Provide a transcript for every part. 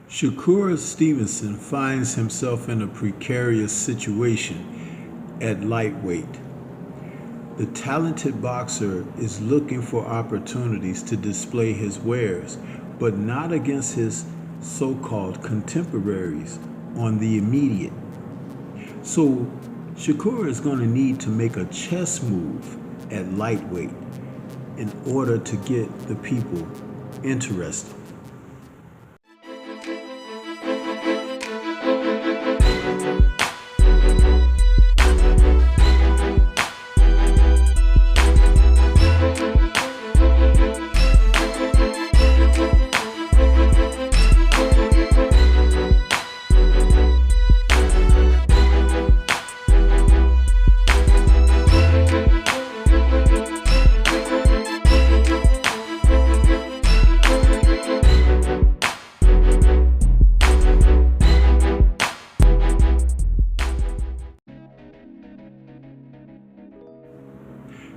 Shakur Stevenson finds himself in a precarious situation at lightweight. The talented boxer is looking for opportunities to display his wares, but not against his so-called contemporaries on the immediate. So Shakur is going to need to make a chess move at lightweight in order to get the people interested.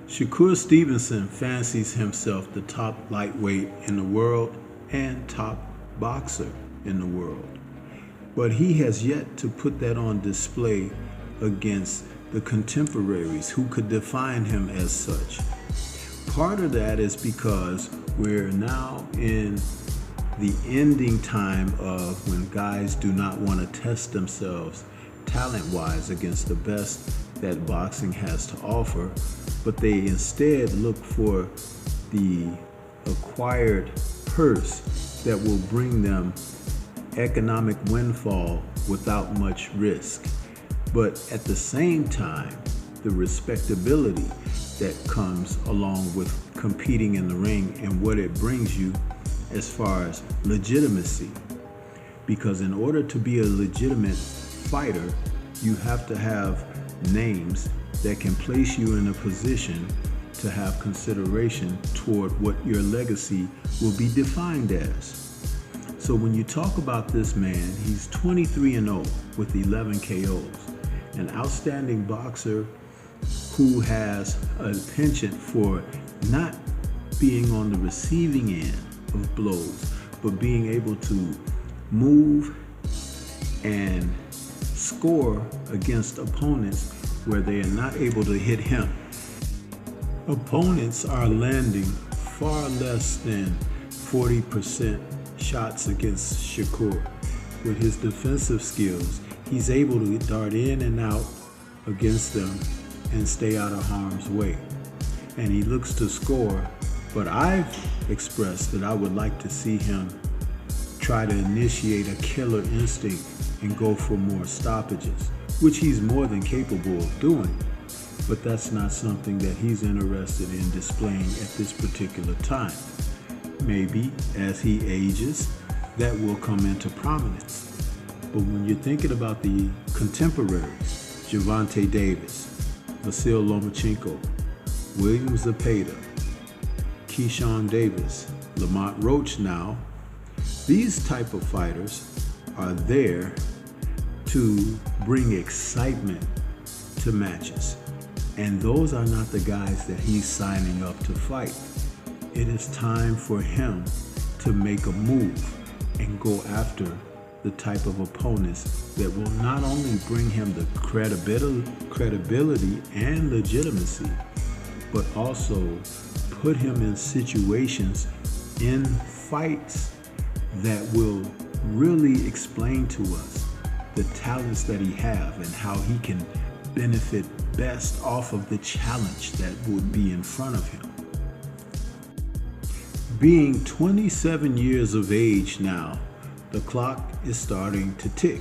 Shakur Stevenson fancies himself the top lightweight in the world and top boxer in the world. But he has yet to put that on display against the contemporaries who could define him as such. Part of that is because we're now in the ending time of when guys do not want to test themselves talent-wise against the best that boxing has to offer, but they instead look for the acquired purse that will bring them economic windfall without much risk. But at the same time, the respectability that comes along with competing in the ring and what it brings you as far as legitimacy. Because in order to be a legitimate fighter, you have to have names that can place you in a position to have consideration toward what your legacy will be defined as. So when you talk about this man, he's 23-0 with 11 KOs, an outstanding boxer who has a penchant for not being on the receiving end of blows, but being able to move and score against opponents where they are not able to hit him. Opponents are landing far less than 40% shots against Shakur. With his defensive skills, he's able to dart in and out against them and stay out of harm's way. And he looks to score, but I've expressed that I would like to see him try to initiate a killer instinct and go for more stoppages, which he's more than capable of doing, but that's not something that he's interested in displaying at this particular time. Maybe as he ages, that will come into prominence. But when you're thinking about the contemporaries, Gervonta Davis, Vasyl Lomachenko, William Zepeda, Keyshawn Davis, Lamont Roach now, these type of fighters are there to bring excitement to matches. And those are not the guys that he's signing up to fight. It is time for him to make a move and go after the type of opponents that will not only bring him the credibility and legitimacy, but also put him in situations, in fights that will really explain to us the talents that he have and how he can benefit best off of the challenge that would be in front of him. Being 27 years of age now, the clock is starting to tick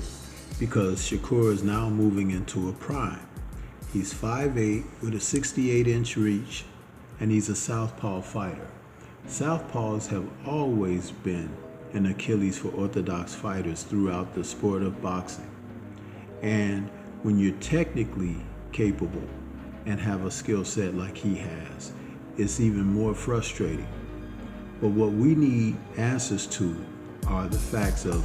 because Shakur is now moving into a prime. He's 5'8" with a 68-inch reach, and he's a southpaw fighter. Southpaws have always been an Achilles for orthodox fighters throughout the sport of boxing. And when you're technically capable and have a skill set like he has, it's even more frustrating. But what we need answers to are the facts of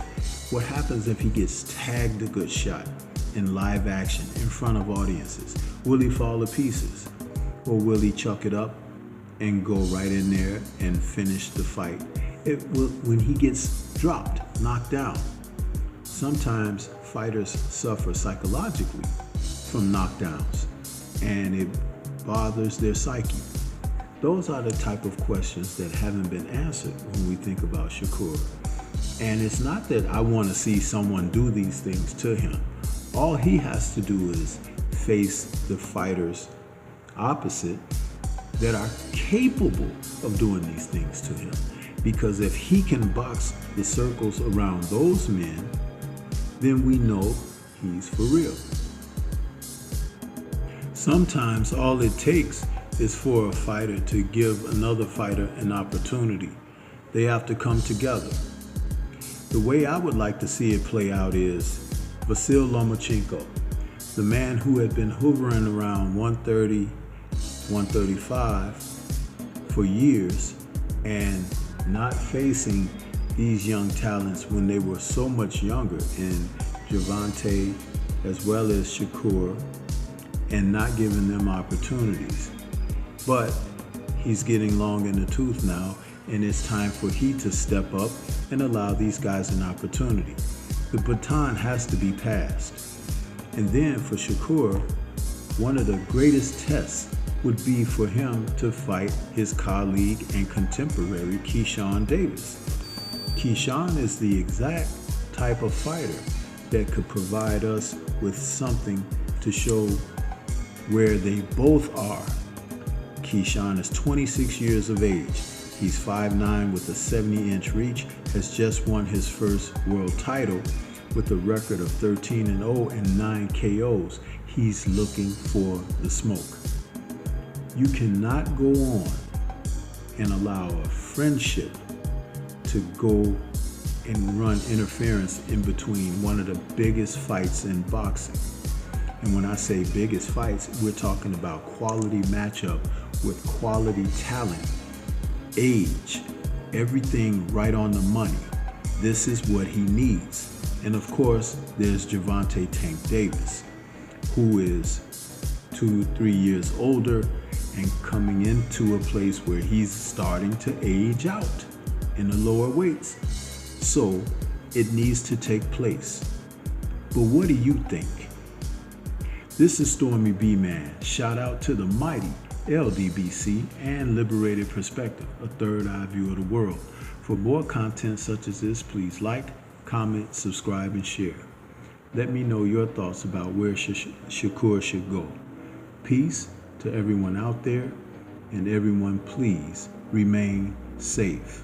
what happens if he gets tagged a good shot in live action in front of audiences. Will he fall to pieces? Or will he chuck it up and go right in there and finish the fight? When he gets dropped, knocked out, Sometimes fighters suffer psychologically from knockdowns, and it bothers their psyche. Those are the type of questions that haven't been answered when we think about Shakur. And it's not that I want to see someone do these things to him. All he has to do is face the fighters opposite that are capable of doing these things to him. Because if he can box the circles around those men, then we know he's for real. Sometimes all it takes is for a fighter to give another fighter an opportunity. They have to come together. The way I would like to see it play out is Vasyl Lomachenko, the man who had been hovering around 130, 135 for years and not facing these young talents when they were so much younger, in Gervonta as well as Shakur, and not giving them opportunities. But he's getting long in the tooth now, and it's time for he to step up and allow these guys an opportunity. The baton has to be passed. And then for Shakur, one of the greatest tests would be for him to fight his colleague and contemporary Keyshawn Davis. Keyshawn is the exact type of fighter that could provide us with something to show where they both are. Keyshawn is 26 years of age. He's 5'9" with a 70-inch reach, has just won his first world title with a record of 13-0 and 9 KOs. He's looking for the smoke. You cannot go on and allow a friendship to go and run interference in between one of the biggest fights in boxing. And when I say biggest fights, we're talking about quality matchup with quality talent, age, everything right on the money. This is what he needs. And of course, there's Gervonta Tank Davis, who is 2-3 years older and coming into a place where he's starting to age out in the lower weights. So it needs to take place. But what do you think? This is Stormy B-Man. Shout out to the mighty LDBC and Liberated Perspective, a third eye view of the world. For more content such as this, please like, comment, subscribe, and share. Let me know your thoughts about where Shakur should go. Peace to everyone out there, and everyone please remain safe.